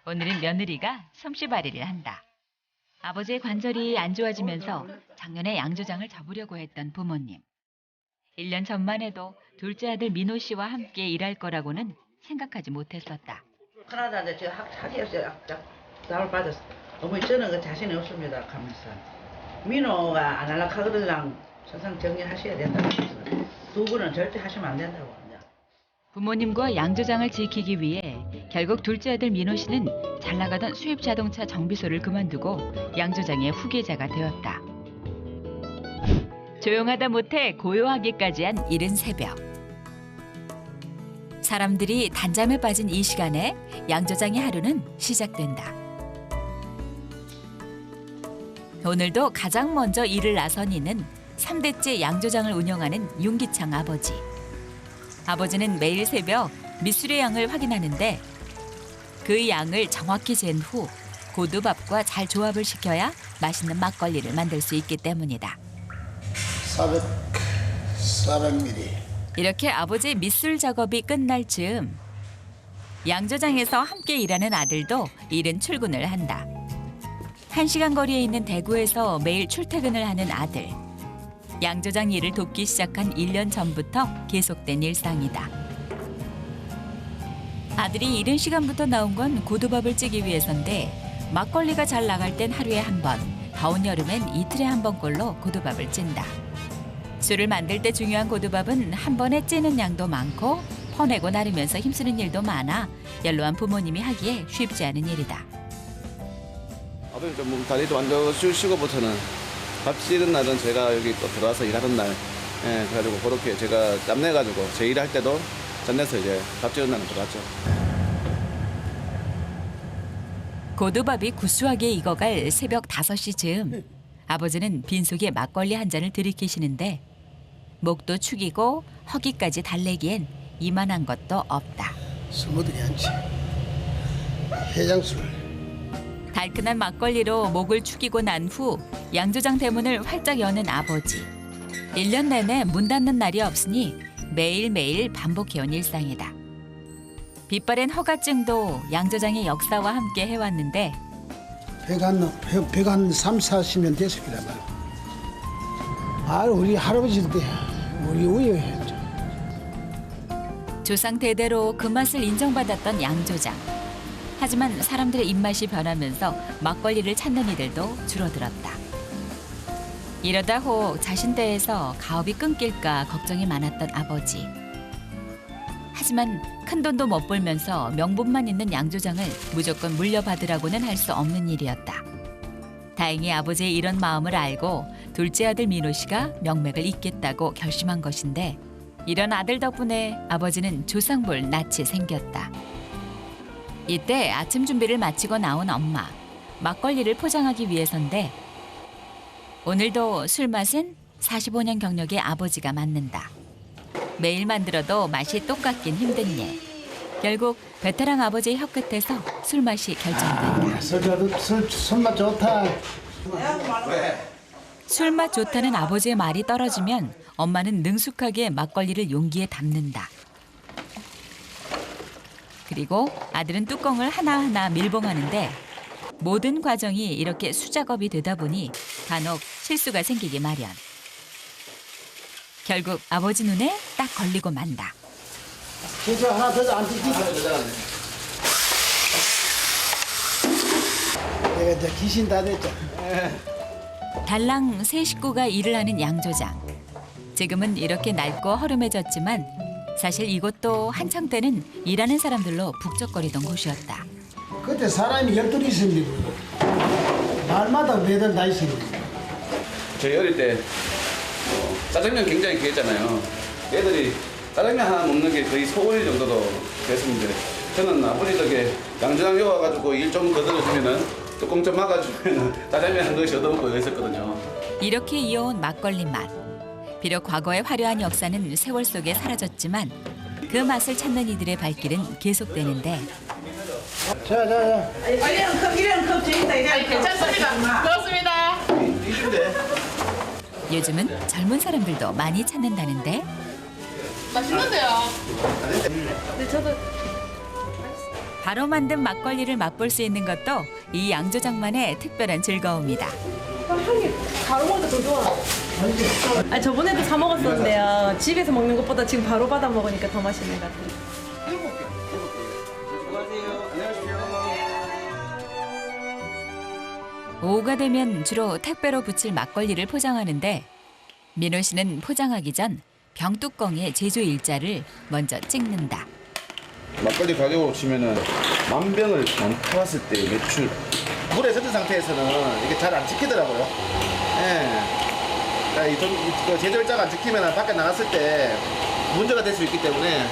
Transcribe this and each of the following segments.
오늘은 며느리가 솜씨발이를 한다. 아버지의 관절이 안 좋아지면서 작년에 양조장을 접으려고 했던 부모님. 1년 전만 해도 둘째 아들 민호 씨와 함께 일할 거라고는 생각하지 못했었다. 큰아들한테 제가 학교에서 나를 받았어. 어머니 저는 그 자신이 없습니다. 하면서 민호가 안 하려고 하거든. 세상 정리하셔야 된다고 해서 두 분은 절대 하시면 안 된다고. 부모님과 양조장을 지키기 위해 결국 둘째 아들 민호 씨는 잘 나가던 수입 자동차 정비소를 그만두고 양조장의 후계자가 되었다. 조용하다 못해 고요하기까지 한 이른 새벽. 사람들이 단잠에 빠진 이 시간에 양조장의 하루는 시작된다. 오늘도 가장 먼저 일을 나선 이는 3대째 양조장을 운영하는 윤기창 아버지. 아버지는 매일 새벽 밑술의 양을 확인하는데 그 양을 정확히 잰 후 고두밥과 잘 조합을 시켜야 맛있는 막걸리를 만들 수 있기 때문이다. 400ml. 이렇게 아버지의 밑술 작업이 끝날 즈음 양조장에서 함께 일하는 아들도 이른 출근을 한다. 1시간 거리에 있는 대구에서 매일 출퇴근을 하는 아들. 양조장 일을 돕기 시작한 1년 전부터 계속된 일상이다. 아들이 이른 시간부터 나온 건 고두밥을 찌기 위해서인데 막걸리가 잘 나갈 땐 하루에 한 번, 더운 여름엔 이틀에 한 번꼴로 고두밥을 찐다. 술을 만들 때 중요한 고두밥은 한 번에 찌는 양도 많고 퍼내고 나르면서 힘쓰는 일도 많아 연로한 부모님이 하기에 쉽지 않은 일이다. 아버님 좀 다리도 완전 쉬고부터는 밥 찌는 날은 제가 여기 또 들어와서 일하는 날, 그래가지고 그렇게 제가 짬내가지고 제 일할 때도 짬내서 이제 밥 찌는 날은 들어왔죠. 고두밥이 구수하게 익어갈 새벽 5시 즈음 아버지는 빈속에 막걸리 한 잔을 들이키시는데 목도 축이고 허기까지 달래기엔 이만한 것도 없다. 술 먹더니 않지. 해장술. 달큰한 막걸리로 목을 축이고 난 후 양조장 대문을 활짝 여는 아버지. 1년 내내 문 닫는 날이 없으니 매일매일 반복해온 일상이다. 빛바랜 허가증도 양조장의 역사와 함께 해왔는데 배가 한 3, 40년 됐을 거란 말이야. 아, 우리 할아버지도 우리 우유했죠. 조상 대대로 그 맛을 인정받았던 양조장. 하지만 사람들의 입맛이 변하면서 막걸리를 찾는 이들도 줄어들었다. 이러다 혹 자신대에서 가업이 끊길까 걱정이 많았던 아버지. 하지만 큰돈도 못 벌면서 명분만 있는 양조장을 무조건 물려받으라고는 할 수 없는 일이었다. 다행히 아버지의 이런 마음을 알고 둘째 아들 민호 씨가 명맥을 잇겠다고 결심한 것인데 이런 아들 덕분에 아버지는 조상볼 낯이 생겼다. 이때 아침 준비를 마치고 나온 엄마. 막걸리를 포장하기 위해서인데 오늘도 술 맛은 45년 경력의 아버지가 맡는다. 매일 만들어도 맛이 똑같긴 힘든 일. 결국 베테랑 아버지의 혀끝에서 술 맛이 결정된다. 손맛 좋다. 술맛 좋다는 아버지의 말이 떨어지면 엄마는 능숙하게 막걸리를 용기에 담는다. 그리고 아들은 뚜껑을 하나하나 밀봉하는데 모든 과정이 이렇게 수작업이 되다 보니 간혹 실수가 생기기 마련. 결국 아버지 눈에 딱 걸리고 만다. 진짜 하나 더 안 뜯기. 내가 이제 귀신 다 됐죠. 달랑 세 식구가 일을 하는 양조장. 지금은 이렇게 낡고 허름해졌지만 사실 이곳도 한창 때는 일하는 사람들로 북적거리던 곳이었다. 그때 사람이 12 있었는데 날마다 매달 다 있었는데. 저희 어릴 때 짜장면 굉장히 귀했잖아요. 애들이 짜장면 하나 먹는 게 거의 소원일 정도로 됐었는데 저는 아버지 덕에 양조장에 와가지고 일 좀 거들어주면은 뚜껑 좀 막아주면 짜장면 한 그릇 얻어먹고 이랬었거든요. 이렇게 이어온 막걸리 맛. 비록 과거의 화려한 역사는 세월 속에 사라졌지만 그 맛을 찾는 이들의 발길은 계속되는데 자. 이런 컵 저기다 이래. 괜찮습니다. 그렇습니다. 요즘은 젊은 사람들도 많이 찾는다는데 맛있는데요. 근데 저도 바로 만든 막걸리를 맛볼 수 있는 것도 이 양조장만의 특별한 즐거움이다. 향이 바로 먹으니까 더 좋아. 아, 저번에도 사 먹었었는데요. 집에서 먹는 것보다 지금 바로 받아 먹으니까 더 맛있는 것 같아요. 오후가 되면 주로 택배로 부칠 막걸리를 포장하는데 민호 씨는 포장하기 전 병뚜껑에 제조 일자를 먼저 찍는다. 막걸리 가격으로 치면은 만 병을 타왔을 때 매출 물에 젖은 상태에서는 이게 잘 안 찍히더라고요. 예. 그러니까 그 제조 일자가 안 찍히면 밖에 나갔을 때 문제가 될 수 있기 때문에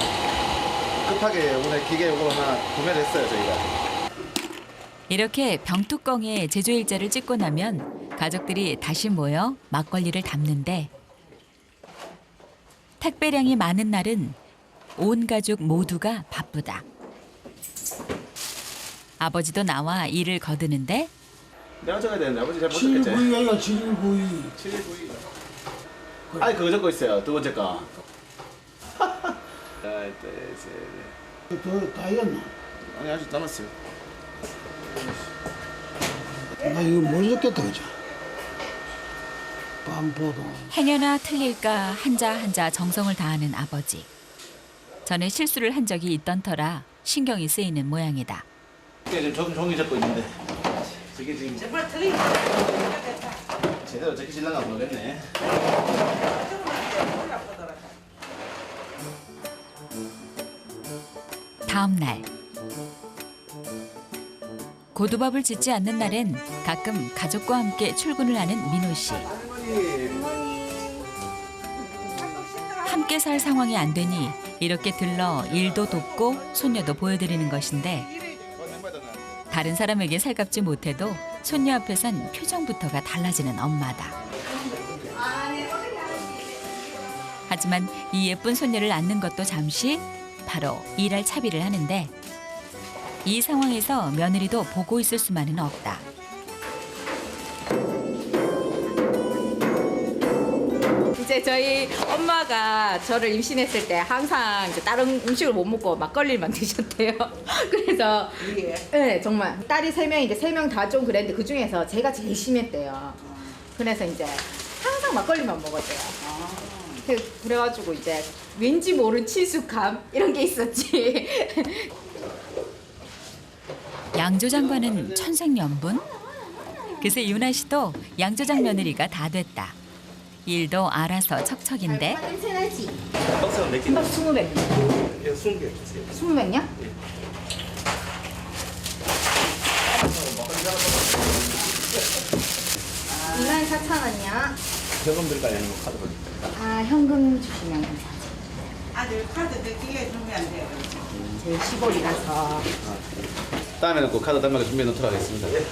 급하게 오늘 기계 요거 하나 구매를 했어요 저희가. 이렇게 병뚜껑에 제조 일자를 찍고 나면 가족들이 다시 모여 막걸리를 담는데 택배량이 많은 날은 온 가족 모두가 바쁘다. 아버지도 나와 일을 거두는데 내가 적어야 되는데 아버지 잘 못 7일 적겠지? 9일 아이가 7일 9일. 7일 9일. 아니 그거 적고 있어요 두 번째 거. 더 다이었나? 아니 아직 남았어요. 나 이거 못 적겠다 그죠? 밤보도. 행여나 틀릴까 한자 한자 정성을 다하는 아버지. 전에 실수를 한 적이 있던 터라 신경이 쓰이는 모양이다. 지금 종이 적고 있는데 저게 지금 정말 틀리게 제대로 적히실랑가 모르겠네. 다음 날 고두밥을 짓지 않는 날엔 가끔 가족과 함께 출근을 하는 민호 씨. 함께 살 상황이 안 되니 이렇게 들러 일도 돕고 손녀도 보여드리는 것인데 다른 사람에게 살갑지 못해도 손녀 앞에선 표정부터가 달라지는 엄마다. 하지만 이 예쁜 손녀를 안는 것도 잠시 바로 일할 차비를 하는데 이 상황에서 며느리도 보고 있을 수만은 없다. 이제 저희 엄마가 저를 임신했을 때 항상 이제 다른 음식을 못 먹고 막걸리만 드셨대요. 그래서 네, 정말 딸이 3명인데 3명 다 좀 그랬는데 그 중에서 제가 제일 심했대요. 그래서 이제 항상 막걸리만 먹었대요. 그래가지고 이제 왠지 모른 친숙함 이런 게 있었지. 양조장과는 천생연분? 그새 유나 씨도 양조장 며느리가 다 됐다. 일도 알아서 척척인데 냄새 나지? 박스는 몇 개나? 20백. 예, 20개 주세요. 20백냐? 이만 4,000원이야. 현금 들까요? 아니면 카드로? 아, 현금 주시면 감사하죠. 아들 카드 넣기에 준비 안 돼요. 제 시골이라서. 다음에는 꼭 카드 단말에 준비해 놓도록 하겠습니다. 예.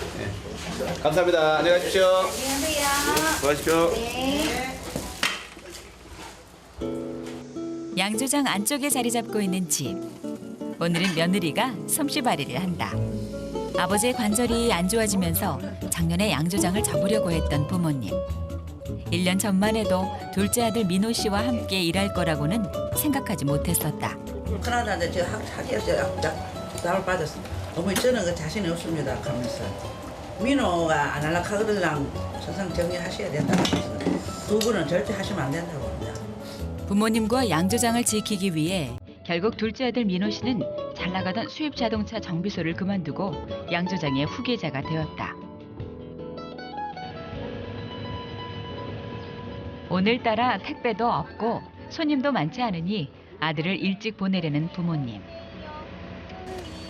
감사합니다. 안녕히 가십시오. 안녕하세요. 수고하십시오. 네. 양조장 안쪽에 자리 잡고 있는 집. 오늘은 며느리가 솜씨발이를 한다. 아버지의 관절이 안 좋아지면서 작년에 양조장을 접으려고 했던 부모님. 1년 전만 해도 둘째 아들 민호 씨와 함께 일할 거라고는 생각하지 못했었다. 그러나 저 학차지였어요. 나를 빠졌어. 어머니 저는 그 자신이 없습니다. 하면서 민호가 안 할락하거들랑 세상 정리하셔야 된다고 해서 두 분은 절대 하시면 안 된다고 합니다. 부모님과 양조장을 지키기 위해 결국 둘째 아들 민호 씨는 잘 나가던 수입 자동차 정비소를 그만두고 양조장의 후계자가 되었다. 오늘따라 택배도 없고 손님도 많지 않으니 아들을 일찍 보내려는 부모님.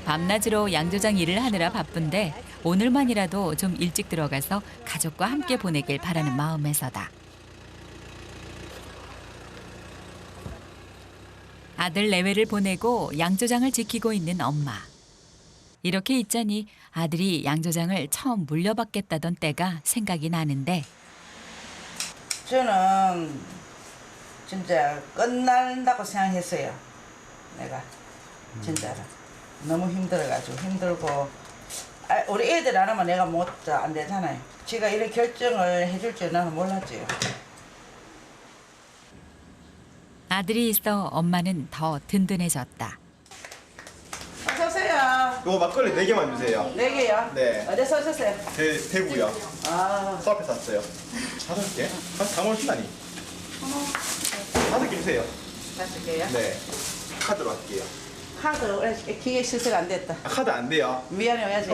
밤낮으로 양조장 일을 하느라 바쁜데 오늘만이라도 좀 일찍 들어가서 가족과 함께 보내길 바라는 마음에서다. 아들 내외를 보내고 양조장을 지키고 있는 엄마. 이렇게 있자니 아들이 양조장을 처음 물려받겠다던 때가 생각이 나는데 저는 진짜 끝난다고 생각했어요. 내가 진짜로 너무 힘들어가지고 힘들고 우리 애들 안 하면 내가 안 되잖아요. 제가 이런 결정을 해줄 줄 나는 몰랐지요. 아들이 있어 엄마는 더 든든해졌다. 어서 오세요. 그거 막걸리 4개만 주세요. 4개요? 네. 어디서 오셨어요? 대구요. 아, 수 앞에서 왔어요. 5개? 다 먹으신다니. 5개 주세요. 5개요? 네. 카드로 할게요. 카드 기계 실수가 안 됐다. 카드 안 돼요. 미안해, 오야지.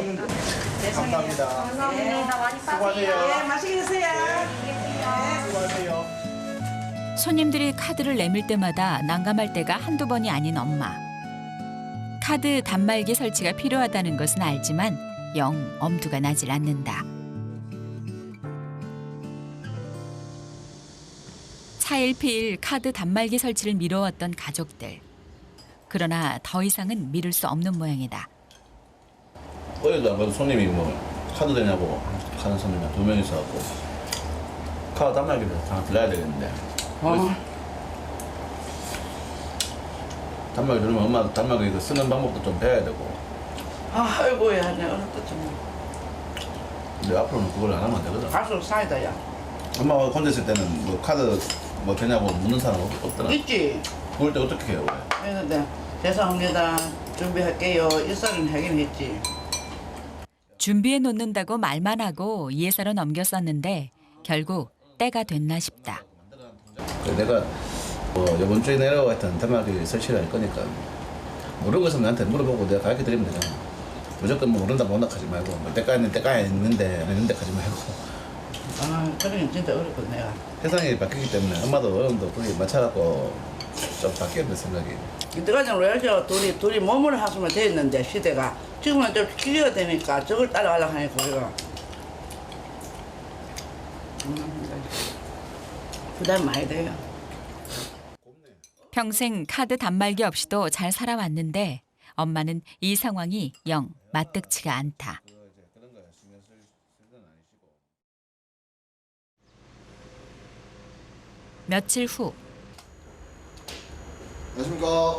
죄송해요. 감사합니다. 감사합니다. 많이 수고하세요. 예, 맛있게 드세요. 수고하세요. 손님들이 카드를 내밀 때마다 난감할 때가 한두 번이 아닌 엄마. 카드 단말기 설치가 필요하다는 것은 알지만 영 엄두가 나질 않는다. 차일피일 카드 단말기 설치를 미뤄왔던 가족들. 그러나 더 이상은 미룰 수 없는 모양이다. 어제도 안 그래도 손님이 뭐 카드 되냐고 하는 손님이 2명 있어갖고 카드 단말기를 하나 들어야 되겠는데 단말기 들으면 엄마도 단말기 그 쓰는 방법도 좀 배워야 되고 아이고야, 내가 어느 때쯤 근데 앞으로는 그걸 안 하면 안 되거든. 갈수록 사이다야. 엄마가 혼자 있을 때는 뭐 카드 뭐 되냐고 묻는 사람 없더라. 있지? 그럴 때 어떻게 해요? 했는데 죄송합니다. 준비할게요. 일설은 하긴 했지. 준비해 놓는다고 말만 하고 예사로 넘겼었는데 결국 때가 됐나 싶다. 내가 이번 주에 내려고 했던 단말기 설치를 할 거니까 모르는 것은 나한테 물어보고 내가 가르쳐 드리면 되잖아. 무조건 뭐 모른다 못다 하지 말고 뭐 때가 있는데 안 했는데 하지 말고. 아, 그러긴 진짜 어렵거든, 내가. 세상이 바뀌기 때문에 엄마도 어른도 그게 맞춰갖고 좀 바뀌었네 생각이. 이때까지는 왜 알죠? 둘이 몸을 하수면 됐는데, 시대가. 지금은 좀 기계가 되니까 저걸 따라가려고 하니까 우리가. 부담 많이 돼요. 평생 카드 단말기 없이도 잘 살아왔는데 엄마는 이 상황이 영 마뜩치가 않다. 며칠 후 안녕하십니까.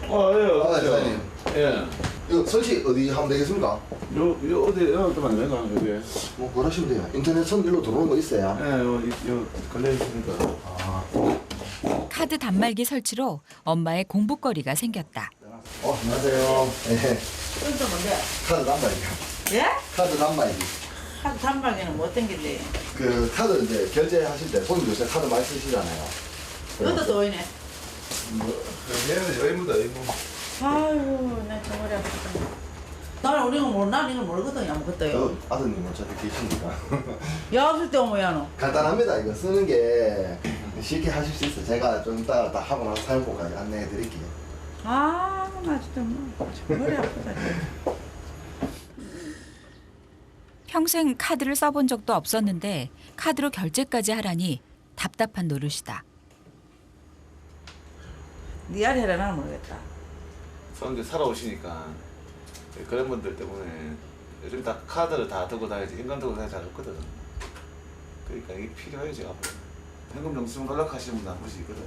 예, 아, 사장님. 예. 이거 설치 어디 하면 되겠습니까? 요 어디 또만 내가 여기. 뭐 하시면 돼요. 인터넷 선 일로 들어오는 거 있어요? 예, 요 걸려 있으니까. 카드 단말기 설치로 엄마의 공부거리가 생겼다. 안녕하세요. 네. 이건 뭔데? 카드 단말기. 예? 카드 단말기. 카드 단방에는 못 땡긴대. 그 카드 이제 결제하실 때 손님 요새 카드 많이 쓰시잖아요. 이것도 또이네. 얘는 여의무다 여의무. 아유, 내 정말이 아프다. 나는 우리가 나는 이걸 모르거든, 아무것도요. 그 아드님 어차피 계시니까. 야, 없을 때 오면 야, 너. 간단합니다. 이거 쓰는 게 쉽게 하실 수 있어요. 제가 좀 이따가 다 하고 나서 사용법까지 안내해 드릴게요. 아, 나 진짜 머리 아프다. 평생 카드를 써본 적도 없었는데 카드로 결제까지 하라니 답답한 노릇이다. 네 알이 해라, 나는 모르겠다. 사람들이 살아오시니까 그런 분들 때문에 요즘 다 카드를 다 들고 다니지 현금 들고 다니지 않거든. 그러니까 이게 필요해야지 앞으로. 현금 영수증 연락하시는 분 한 분씩 있거든.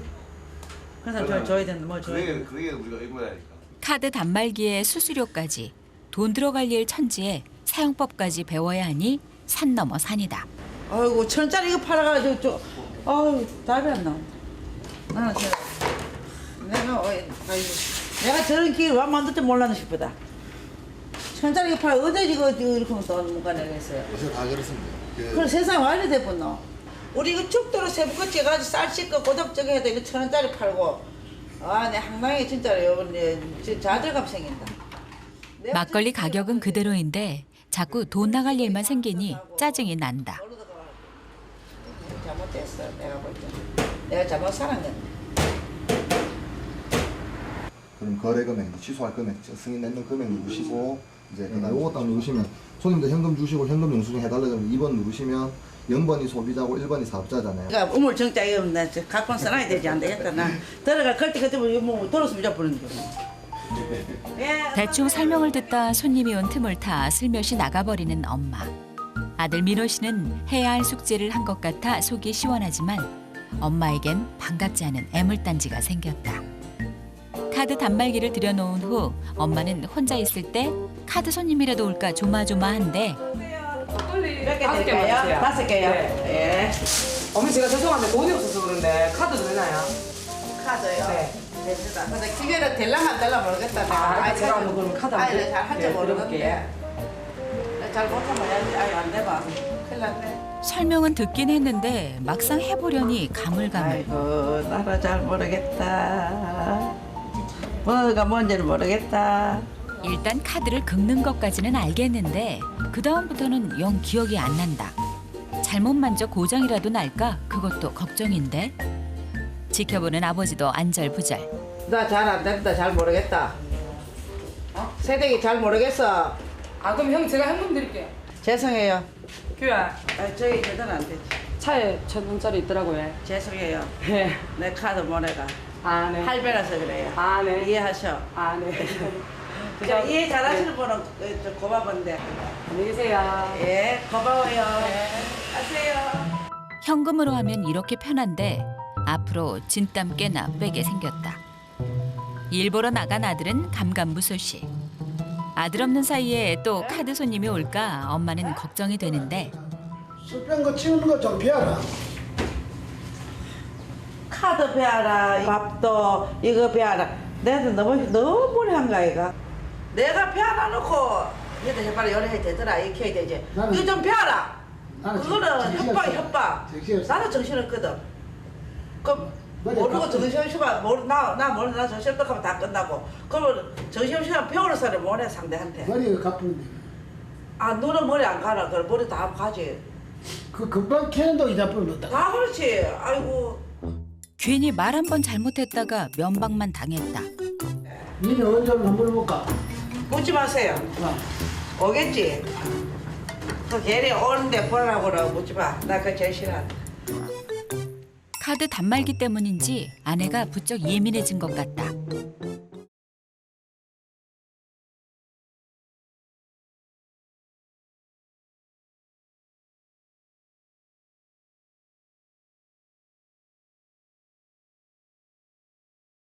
그래서 저 줘야 되는데 뭐 줘야 돼. 그게 우리가 의무라니까. 카드 단말기에 수수료까지 돈 들어갈 일 천지에 사용법까지 배워야 하니 산 넘어 산이다. 아이고, 1,000짜리 이거 팔아가지고 아유, 답이 안 나와. 나는 내가 저런 기회를 왜 만들 줄 몰랐나 싶다. 1,000짜리 이거 팔아 어제 이거 이렇게 하면 돈 못 가내겠어요. 요새 다 그렇습니다. 그래 세상에 와 이래 돼버노. 우리 이거 죽도록 새부같이 해가지고 쌀 씻고 고덕저기 해도 이거 1,000원짜리 팔고. 아, 내 항당에 진짜로 이제 좌절감 생긴다. 막걸리 가격은 그대로인데 자꾸 돈 나갈 일만 생기니 짜증이 난다. 잘못됐어, 내가 볼 때. 내가 잘못 살았네. 그럼 거래 금액, 취소할 금액, 승인 냈는 금액 누르시고 이제 그다음 요거 딱 누르시면 손님들 현금 주시고 현금 영수증 해달라고 하면 2번 누르시면 0번이 소비자고 1번이 사업자잖아요. 그러니까 우물정자 이거 나 각본 써놔야 되지 안 되겠다. 나 들어갈 그때 뭐 들었으면 잡부는 거. 대충 설명을 듣다 손님이 온 틈을 타 슬며시 나가버리는 엄마. 아들 민호 씨는 해야 할 숙제를 한 것 같아 속이 시원하지만 엄마에겐 반갑지 않은 애물단지가 생겼다. 카드 단말기를 들여놓은 후 엄마는 혼자 있을 때 카드 손님이라도 올까 조마조마한데 몇 개 다섯 개만 드릴까요? 주세요. 5개요? 네. 예. 어머니 제가 죄송한데 돈이 없어서 그런데 카드도 되나요? 카드요? 네. 됐다. 근데 기계는 될랑 안 될랑 모르겠다. 제가 한번 그럼 카드 한번 아니, 잘한지 네, 모르는데. 잘 못하면 아유, 안 돼봐. 큰일 났네. 설명은 듣긴 했는데 막상 해보려니 가물가물. 아이고, 나도 잘 모르겠다. 뭐가 뭔지를 모르겠다. 일단 카드를 긁는 것까지는 알겠는데 그 다음부터는 영 기억이 안 난다. 잘못 만져 고장이라도 날까 그것도 걱정인데. 지켜보는 아버지도 안절부절. 나 잘 안 된다. 잘 모르겠다. 세대기 잘 모르겠어. 아 그럼 형 제가 현금 드릴게요. 죄송해요. 규야 저희 제대로 안 되지. 차에 1,000원짜리 있더라고요. 죄송해요. 네. 내 카드 못 내가. 아 네. 할배라서 그래요. 아 네. 이해하셔. 아 네. 저 이해 잘하시는 분은 저 고마운데. 안녕히 계세요. 예, 고마워요. 가세요. 현금으로 하면 이렇게 편한데 앞으로 진땀 꽤나 빼게 생겼다. 일 보러 나간 아들은 감감무소식. 아들 없는 사이에 또 카드 손님이 올까 엄마는 걱정이 되는데 술 뺀 거 치우는 거 좀 비워라. 카드 배워라. 밥도 이거 배워라. 내한테 너무 무리한가 이가. 내가 배워라 놓고 얘들 해봐라 요리해야 되더라 이렇게 해야 되지. 나는- 이거 좀 배워라. 나는 그거는 정신이 협박 없어. 협박. 정신이 없어. 나는 정신 없거든. 그럼 맞아, 모르고 깜빡. 정신 없으면 나 모르는 나 정신 없다고 하면 다 끝나고. 그러면 정신 없으면 배우는 사람 못해 상대한테. 머리가 가쁜데. 아 너는 머리 안 가라. 그럼 머리 다 가지. 그 금방 캐는도 이자품을 넣었다. 다 그렇지. 아이고. 괜히 말 한 번 잘못했다가 면박만 당했다. 니네 언제 한번 물어볼까? 묻지 마세요. 오겠지? 그 걔네 오는데 보라고 묻지 마. 나 그거 제일 싫어한다. 카드 단말기 때문인지 아내가 부쩍 예민해진 것 같다.